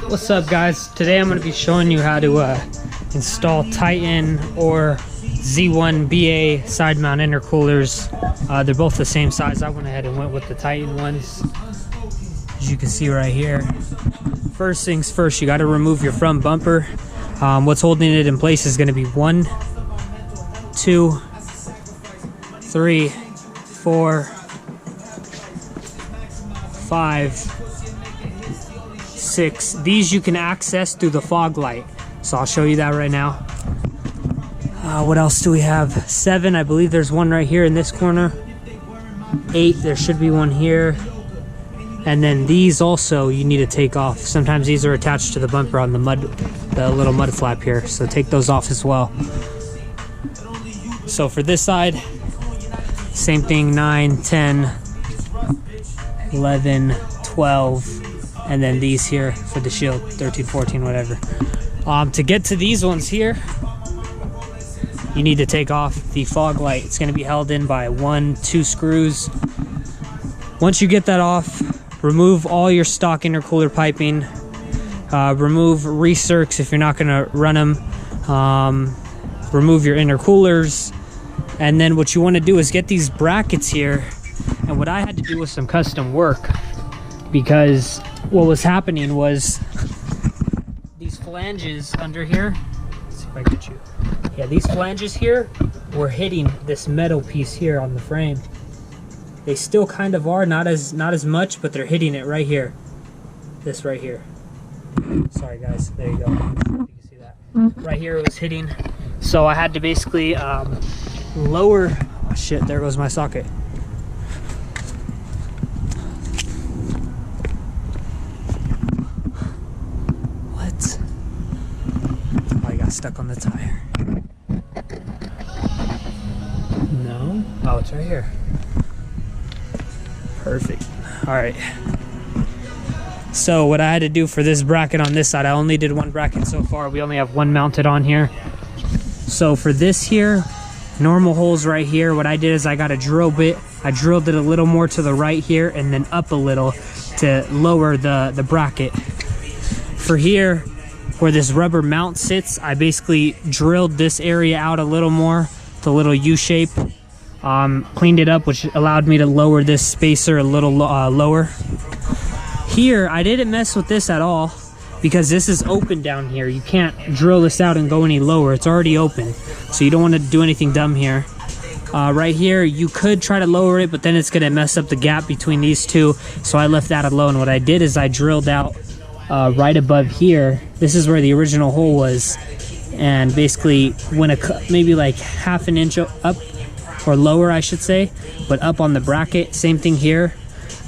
What's up, guys? Today I'm going to be showing you how to install Titan or Z1 BA side mount intercoolers. They're both the same size. I went ahead and went with the Titan ones, as you can see right here. First things first, you got to remove your front bumper. What's holding it in place is going to be 1, 2, 3, 4, 5, 6. These you can access through the fog light, so I'll show you that right now. What else do we have? 7, I believe there's one right here in this corner. 8, there should be one here. And then these also you need to take off. Sometimes these are attached to the bumper on the little mud flap here, so take those off as well. So for this side, same thing, 9, 10, 11, 12, and then these here for the shield, 13, 14, whatever. To get to these ones here, you need to take off the fog light. It's going to be held in by 1, 2 screws. Once you get that off, remove all your stock intercooler piping. Remove recircs if you're not going to run them. Remove your intercoolers. And then what you want to do is get these brackets here. And what I had to do was some custom work, because what was happening was these flanges under here, let's see if I get you. Yeah, these flanges here were hitting this metal piece here on the frame. They still kind of are, not as much, but they're hitting it right here. This right here. Sorry guys, there you go. You can see that. Right here it was hitting. So I had to basically lower, oh shit, there goes my socket. Stuck on the tire. No? Oh, it's right here. Perfect. Alright. So what I had to do for this bracket on this side, I only did one bracket so far. We only have one mounted on here. So for this here, normal holes right here, what I did is I got a drill bit. I drilled it a little more to the right here and then up a little to lower the bracket. For here, where this rubber mount sits, I basically drilled this area out a little more, the little U shape, cleaned it up, which allowed me to lower this spacer a little lower. Here, I didn't mess with this at all, because this is open down here. You can't drill this out and go any lower. It's already open, so you don't want to do anything dumb here. Right here, you could try to lower it, but then it's going to mess up the gap between these two, so I left that alone. What I did is I drilled out right above here. This is where the original hole was, and basically went maybe like half an inch up, or lower I should say, but up on the bracket. Same thing here.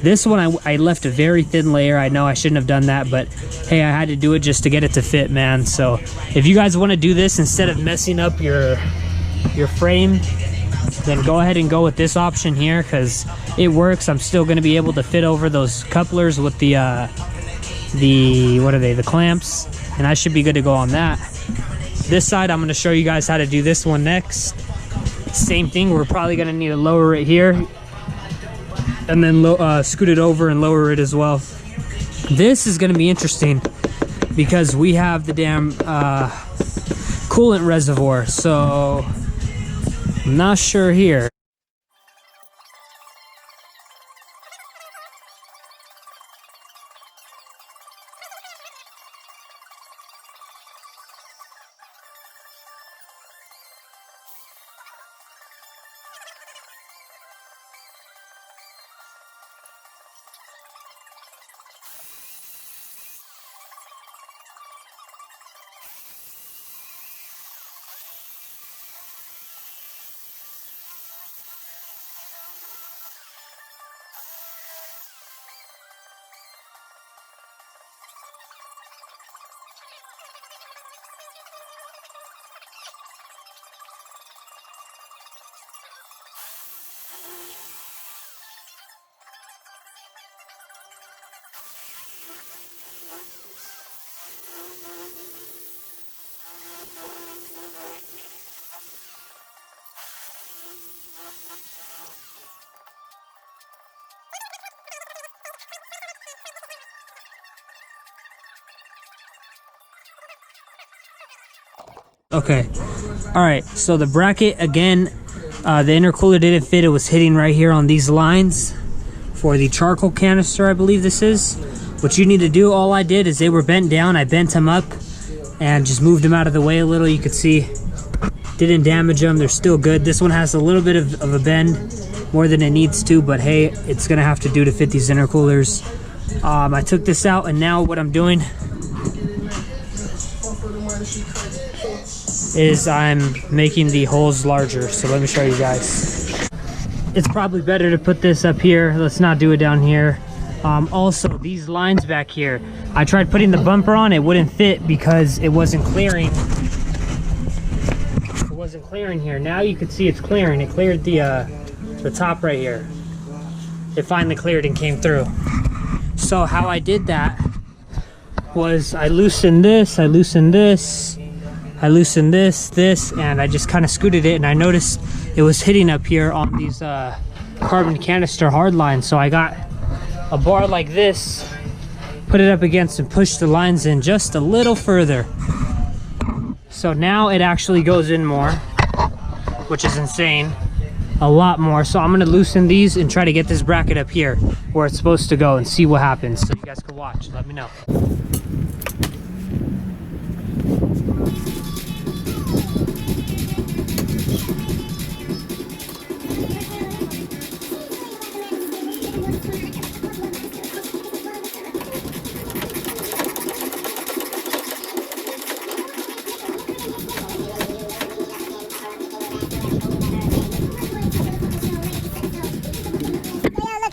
This one I left a very thin layer. I know I shouldn't have done that, but hey, I had to do it just to get it to fit, man. So if you guys want to do this instead of messing up your frame, then go ahead and go with this option here, because it works. I'm still going to be able to fit over those couplers with the what are they, the clamps, and I should be good to go on that. This side, I'm going to show you guys how to do this one next. Same thing, we're probably going to need to lower it here and then scoot it over and lower it as well. This is going to be interesting because we have the damn coolant reservoir, so I'm not sure here. Okay. All right. So the bracket again, the intercooler didn't fit. It was hitting right here on these lines for the charcoal canister, I believe this is. What you need to do, all I did is they were bent down. I bent them up and just moved them out of the way a little. You could see, didn't damage them. They're still good. This one has a little bit of a bend, more than it needs to, but hey, it's gonna have to do to fit these intercoolers. I took this out, and now what I'm doing is I'm making the holes larger. So let me show you guys. It's probably better to put this up here. Let's not do it down here. Also, these lines back here, I tried putting the bumper on, it wouldn't fit because it wasn't clearing. It wasn't clearing here. Now you can see it's clearing. It cleared the top right here. It finally cleared and came through. So how I did that was I loosened this, I loosened this, I loosened this, and I just kind of scooted it, and I noticed it was hitting up here on these carbon canister hard lines. So I got a bar like this, put it up against, and pushed the lines in just a little further. So now it actually goes in more, which is insane. A lot more. So I'm gonna loosen these and try to get this bracket up here where it's supposed to go and see what happens. So you guys can watch, let me know.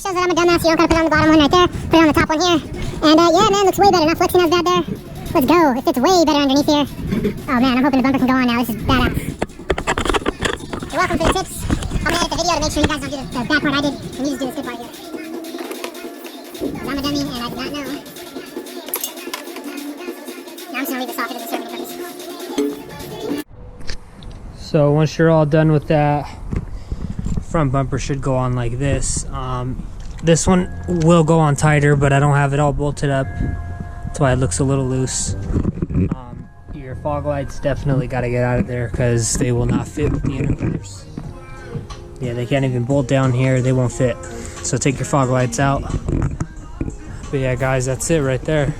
Shows that I'm a dumbass. You don't gotta put it on the bottom one right there. Put it on the top one here. And yeah, man, looks way better. Not flexing as bad there. Let's go. It fits way better underneath here. Oh man, I'm hoping the bumper can go on now. This is badass. You're welcome for the tips. I'm gonna edit the video to make sure you guys don't do the bad part I did, and you just do this good part here. 'Cause I'm a dummy and I did not know. Now I'm just gonna leave this off. It doesn't serve any purpose. So once you're all done with that, front bumper should go on like this. This one will go on tighter, but I don't have it all bolted up. That's why it looks a little loose. Your fog lights definitely got to get out of there because they will not fit with the intercoolers. Yeah, they can't even bolt down here. They won't fit. So take your fog lights out. But yeah, guys, that's it right there.